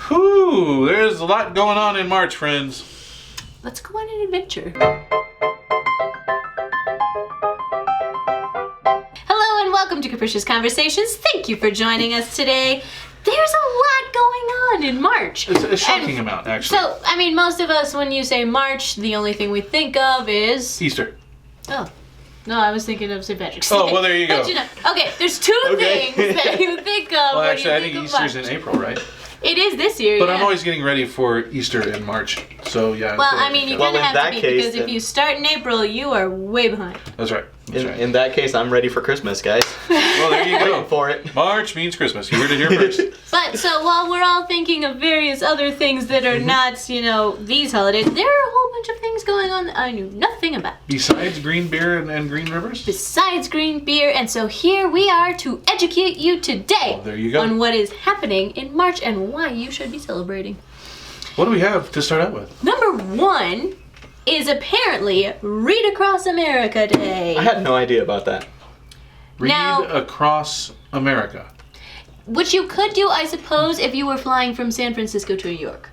Whew, there's a lot going on in March, friends. Let's go on an adventure. Hello and welcome to Capricious Conversations. Thank you for joining us today. There's a lot going on in March. It's a shocking amount, actually. So, I mean, most of us, when you say March, the only thing we think of is... Easter. Oh. No, I was thinking of St. Patrick's Day. Oh, well, there you go. But, okay, there's two things that you think of Well, when actually, you I think of Easter's March. in April, right? It is this year, But yeah. I'm always getting ready for Easter in March. So, yeah. Well, I mean, you Well, kind of in have that to be, case, because if then- you start in April, you are way behind. That's right. That's right. In that case, I'm ready for Christmas, guys. Well, there you Waiting go. for it. March means Christmas. You heard it here first. But, so while we're all thinking of various other things that are not, these holidays, there are a whole bunch of things going on that I knew nothing about. Besides green beer and green rivers? Besides green beer, and so here we are to educate you today Oh, there you go. on what is happening in March and why you should be celebrating. What do we have to start out with? Number one is apparently Read Across America Day. I had no idea about that. Read Now- Across America. Which you could do, I suppose, if you were flying from San Francisco to New York.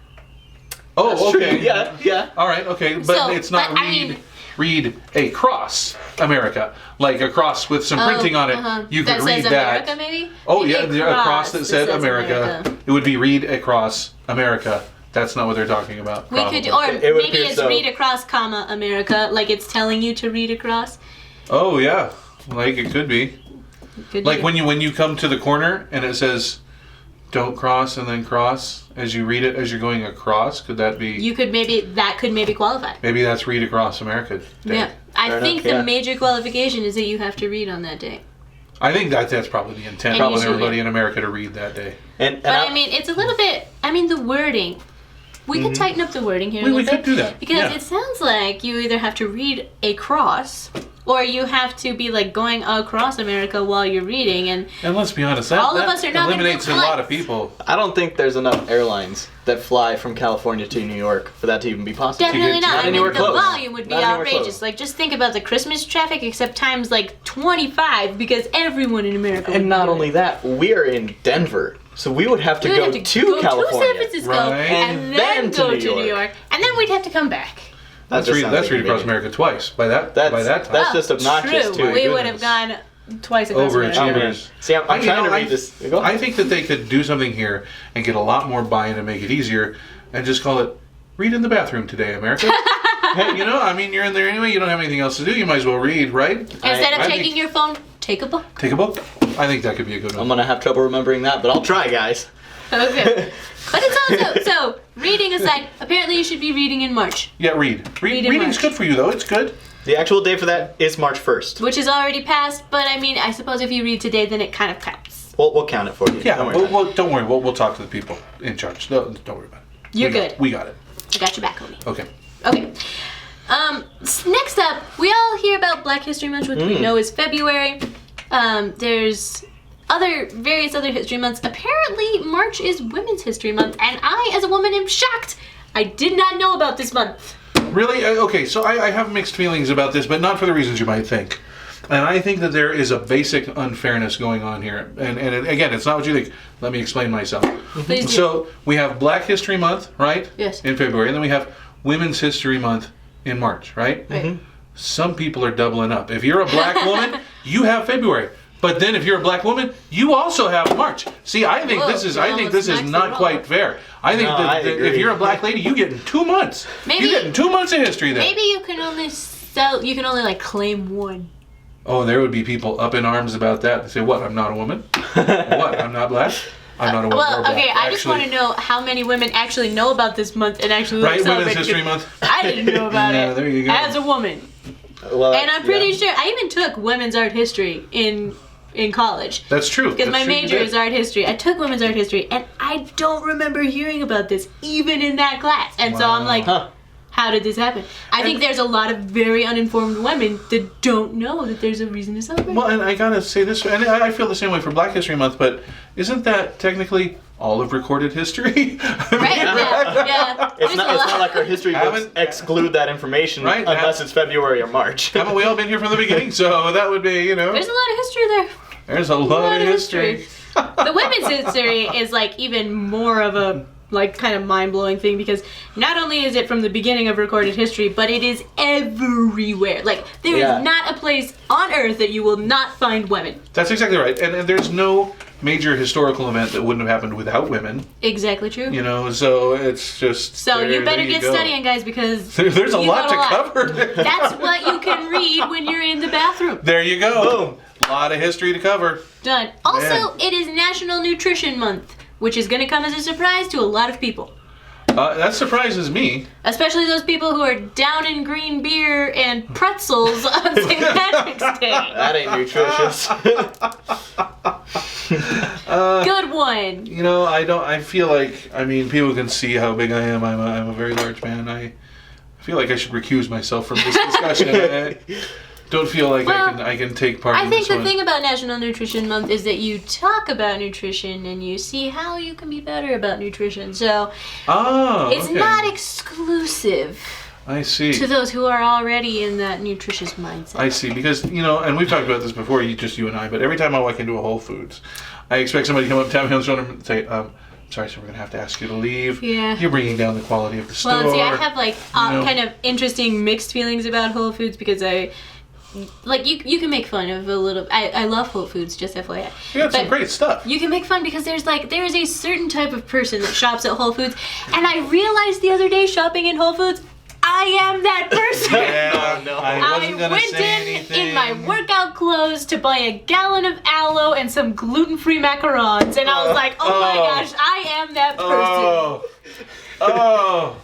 Oh, That's okay. true. Yeah. All right, okay. But So, it's not but, I mean- read across America. Like a cross with some printing on it. You that could read says that. America, maybe? Oh, Maybe yeah, a cross that said America. It would be read across America. That's not what they're talking about. We could, probably. or It would maybe appear it's so. read across, comma, America, like it's telling you to read across. Oh, yeah. Like it could be. Could Like be. when you come to the corner and it says, don't cross and then cross as you read it as you're going across. Could that be? that could maybe qualify. Maybe that's read across America Day. Yeah, I Fair think enough, yeah. the major qualification is that you have to read on that day. I think that's probably the intent. And Probably usually- everybody in America to read that day. And But I mean, it's a little bit. I mean, the wording. We could tighten up the wording here a We little could bit. do that, Because yeah. it sounds like you either have to read across, or you have to be like going across America while you're reading. And And let's be honest, that, All of that us are not gonna eliminates a do lot of flights. people. I don't think there's enough airlines that fly from California to New York for that to even be possible. definitely get- not. not I mean, anywhere the close. volume would be Not anywhere outrageous. close. Like, just think about the Christmas traffic, except times like 25, because everyone in America. would And be not doing only it. that, we are in Denver, so we would have to We would go have to go California. to San Francisco, Right. and then go to New York, and then we'd have to come back. That That's just read, sounds that's like read across amazing. America twice. By that time. That's just obnoxious, True, too. we My would have goodness. gone twice across America. Overachievers. See, I'm I- you trying know, to read this. Go ahead. I think that they could do something here and get a lot more buy-in and make it easier, and just call it "Read in the bathroom today, America." Hey, I mean, you're in there anyway. You don't have anything else to do. You might as well read, right? Instead of I taking think- your phone, take a book. Take a book. I think that could be a good I'm one. gonna have trouble remembering that, but I'll try, guys. Okay. But it's also, so, reading aside, apparently you should be reading in March, Yeah, read. Read in Reading's March. good for you, though. It's good. The actual day for that is March 1st. which is already passed, but I mean, I suppose if you read today, then it kind of counts. We'll count it for you. Yeah. Don't worry about it. Don't worry. We'll talk to the people in charge. Don't worry about it. You're We got- good. We got it. I got your back, homie. Okay. Okay. Next up, we all hear about Black History Month, which we know is February. There's various other history months. Apparently, March is Women's History Month, and I, as a woman, am shocked. I did not know about this month. Really? Okay, so I have mixed feelings about this, but not for the reasons you might think. And I think that there is a basic unfairness going on here. And again, it's not what you think. Let me explain myself. Please do. So we have Black History Month, right? Yes. In February. And then we have Women's History Month in March, right? Right. Some people are doubling up. If you're a black woman, you have February. But then if you're a black woman, you also have March. See, I think Whoa, this is you I think this is almost not maxed it quite all. fair. I think No, that I if agree. you're a black lady, you get in 2 months. Maybe- You get in 2 months of history then. Maybe you can only like claim one. Oh, there would be people up in arms about that. They say, "What? I'm not a woman. What? I'm not black. I'm not a woman." Well, or black." okay, I just want to Actually, know how many women actually know about this month and actually right? celebrate Women's it. History Month. I didn't know about Yeah, it. there you go. As a woman. Well, And I'm pretty yeah. sure I even took women's art history in college. That's true. Because That's my true, you major did. is art history. I took women's art history and I don't remember hearing about this even in that class. And so I'm Wow. like, Huh. how did this happen? I think there's a lot of very uninformed women that don't know that there's a reason to celebrate. Well, and I gotta say this, and I feel the same way for Black History Month. But isn't that technically all of recorded history? Right? Yeah. It's not like our history books Haven't- exclude that information Right, unless it's February or March. Haven't we all been here from the beginning? So that would be, There's a lot of history there. there's a lot of history. The women's history is like even more of a like kind of mind-blowing thing, because not only is it from the beginning of recorded history, but it is everywhere. Like, there is not a place on Earth that you will not find women. That's exactly right. And there's no major historical event that wouldn't have happened without women. Exactly true. You know, so it's just... So you better get go. studying, guys, because There's a lot to cover. That's what you can read when you're in the bathroom. There you go. Boom. A lot of history to cover. Done. Also, Man. it is National Nutrition Month, which is going to come as a surprise to a lot of people. That surprises me. Especially those people who are down in green beer and pretzels on St. Patrick's Day. That ain't nutritious. Good one. You know, I feel like, I mean, people can see how big I am. I'm a very large man. I feel like I should recuse myself from this discussion. I don't feel like I can take part in this one. I think the thing about National Nutrition Month is that you talk about nutrition and you see how you can be better about nutrition. So it's not exclusive. I see. To those who are already in that nutritious mindset. I see, because, you know, and we've talked about this before, you and I, but every time I walk into a Whole Foods, I expect somebody to come up, tap me on the shoulder and say, sorry, so we're going to have to ask you to leave. Yeah. You're bringing down the quality of the store. Well, see, I have, like, kind of interesting mixed feelings about Whole Foods because like, you can make fun of a little... I love Whole Foods, just FYI. You got some great stuff. You can make fun because there is a certain type of person that shops at Whole Foods, and I realized the other day shopping in Whole Foods, I am that person. Yeah, no. I went in my workout clothes to buy a gallon of aloe and some gluten-free macarons, and I was like, oh my gosh, I am that person. Oh.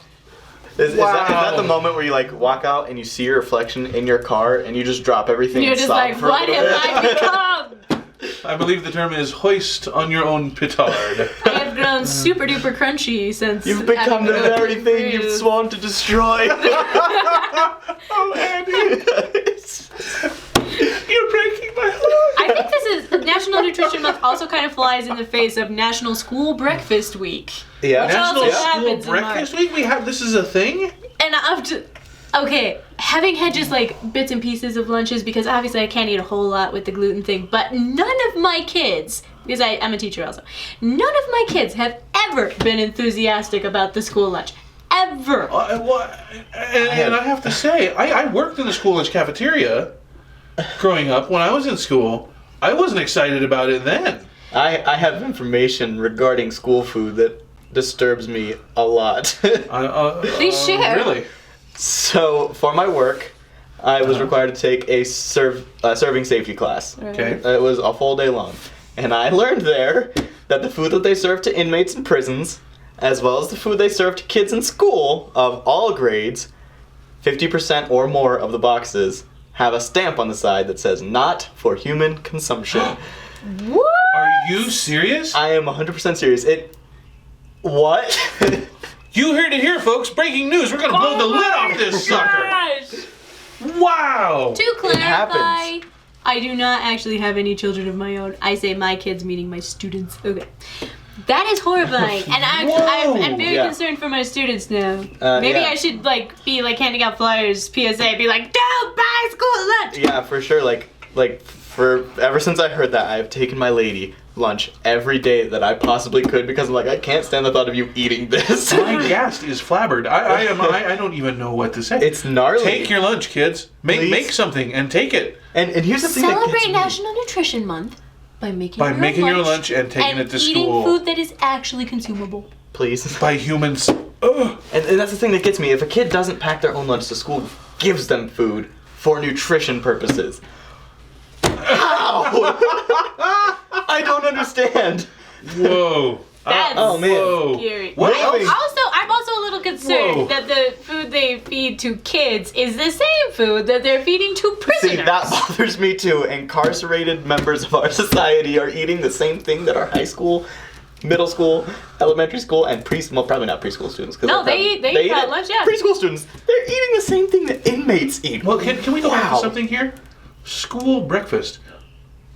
Is that the moment where you like walk out and you see your reflection in your car and you just drop everything? You're and just stop like, for a what little have bit? I become? I believe the term is hoist on your own petard. I have grown super duper crunchy since You've become the very thing you've sworn to destroy. Oh, Andy. You're breaking my heart. I think this is National Nutrition Month also kind of flies in the face of National School Breakfast Week. Yeah. Which also National School happens in Breakfast March. Week? This is a thing? And okay, having had just like bits and pieces of lunches, because obviously I can't eat a whole lot with the gluten thing, but none of my kids, because I'm a teacher also, none of my kids have ever been enthusiastic about the school lunch. Ever. And I have to say, I worked in the school lunch cafeteria growing up. When I was in school, I wasn't excited about it then. I have information regarding school food that disturbs me a lot. Please share. Really? So, for my work, I was required to take a serving safety class. Okay. It was a full day long. And I learned there that the food that they serve to inmates in prisons, as well as the food they serve to kids in school of all grades, 50% or more of the boxes have a stamp on the side that says, not for human consumption. What? Are you serious? I am 100% serious. What? You heard it here, folks. Breaking news. We're going to blow the lid off this sucker. Wow. To clarify, happens. I do not actually have any children of my own. I say my kids, meaning my students. Okay. That is horrifying, and I'm very concerned for my students now. Maybe I should be handing out flyers, PSA, be like, don't buy school lunch. Yeah, for sure. Ever since I heard that, I've taken my lady lunch every day that I possibly could because I'm like, I can't stand the thought of you eating this. My ghast is flabbered. I don't even know what to say. It's gnarly. Take your lunch, kids. Make something and take it. And here's the thing that Celebrate gets me. National Nutrition Month by making your lunch and taking it to eating school. food that is actually consumable. Please. By humans. Ugh. And that's the thing that gets me. If a kid doesn't pack their own lunch to school, gives them food for nutrition purposes. How? I don't understand. Whoa. That's Oh, man. Whoa. scary. What? I'm also a little concerned Whoa. that the food they feed to kids is the same food that they're feeding to prisoners. See, that bothers me too. Incarcerated members of our society are eating the same thing that our high school, middle school, elementary school, and well, probably not preschool students. No, they eat that lunch, yeah. Preschool students, they're eating the same thing that inmates eat. Well, can we go back Wow. to something here? School breakfast.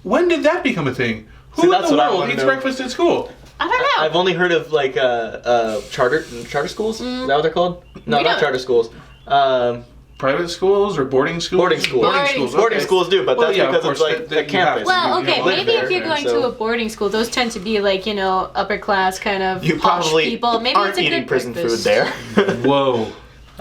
When did that become a thing? Who See, in that's the what I world wanna eats know. breakfast at school? I don't know. I've only heard of charter schools. Is that what they're called? No, We not don't. charter schools. private schools or boarding schools? Boarding schools. Boarding okay. schools do, but Well, that's yeah, of because course, it's like that a you have campus. to. Well, You okay, don't live maybe there, if you're and going so- to a boarding school, those tend to be like, upper class kind of You posh probably people. Maybe aren't it's a eating good prison breakfast. food there. Whoa.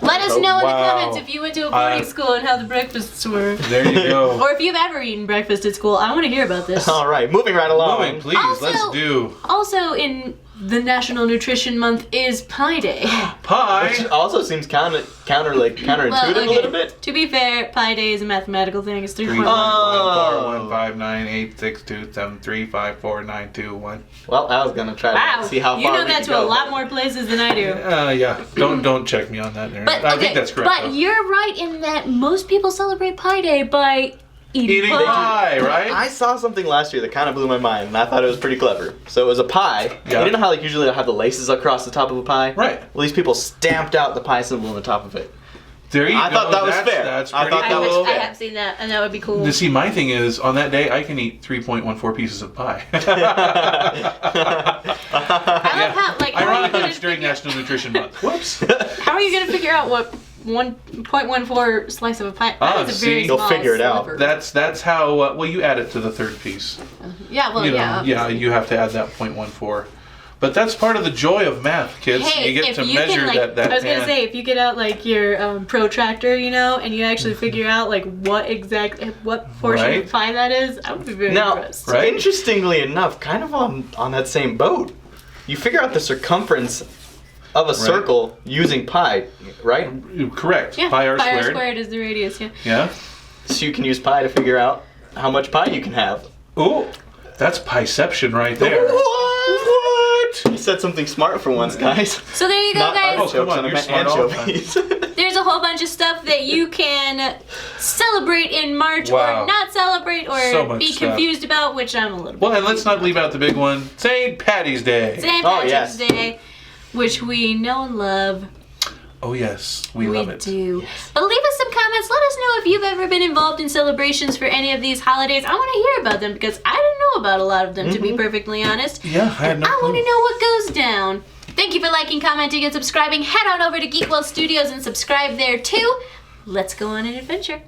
Let us know in the Wow. comments if you went to a boarding school and how the breakfasts were. There you go. Or if you've ever eaten breakfast at school. I want to hear about this. All right, moving right along. Moving, please. Also- Let's do Also, in the National Nutrition Month is Pie Day. Which pie. also seems counterintuitive Well, a little bit. To be fair, Pi Day is a mathematical thing. It's 3 3, point 1, Oh. 1, 5, 9, 8, 6, 2, 7, 3, 5, 4, 9, 2, 1. Well, I was gonna try Wow, to see how far you know we that could to a go. lot more places than I do. Yeah. Don't check me on that. Aaron. But I think that's correct. But though. you're right in that most people celebrate Pi Day by eating Eating pie, right? I saw something last year that kind of blew my mind, and I thought it was pretty clever. So it was a pie. Yeah. You know how like usually they'll have the laces across the top of a pie? Right. Well, these people stamped out the pie symbol on the top of it. There you I go. thought that was That's- fair. That's I pretty thought I that was cool. wish I fair. have seen that, and that would be cool. You see, my thing is, on that day, I can eat 3.14 pieces of pie. I love how, like, how are you Ironically, gonna it's during figure- National Nutrition Month. Whoops. How are you gonna figure out what 1.14 slice of a pie? Ah, That is a very see? You'll small figure it out. sliver. That's how. Well, you add it to the third piece. Yeah, well, You know, yeah. yeah, you have to add that 0.14. But that's part of the joy of math, kids. Hey, you get if to you measure can, like, that. I was gonna pan. say, if you get out like your protractor, and you actually figure out like what portion Right. of pie that is, I would be very Now, impressed. Right. interestingly enough, kind of on that same boat, you figure out the circumference of a circle using pi, right? Correct. Yeah, Pi r pi r squared. squared is the radius. Yeah. Yeah. So you can use pi to figure out how much pie you can have. Ooh, that's piception right there. What? You said something smart for once, guys. So there you go, Not guys. Oh, come on, artichokes, I you're meant smart all the time. anchovies. There's a whole bunch of stuff that you can celebrate in March Wow. or not celebrate or So much be stuff. confused about, which I'm a little bit. Well, and let's not leave out the big one. St. Patty's Day. St. Oh, Patrick's yes. Day, which we know and love. Oh yes, we love it. do. But leave us some comments. Let us know if you've ever been involved in celebrations for any of these holidays. I want to hear about them because I didn't know about a lot of them, to be perfectly honest. Yeah, I had no I want to clue. know what goes down. Thank you for liking, commenting, and subscribing. Head on over to Geek World Studios and subscribe there too. Let's go on an adventure.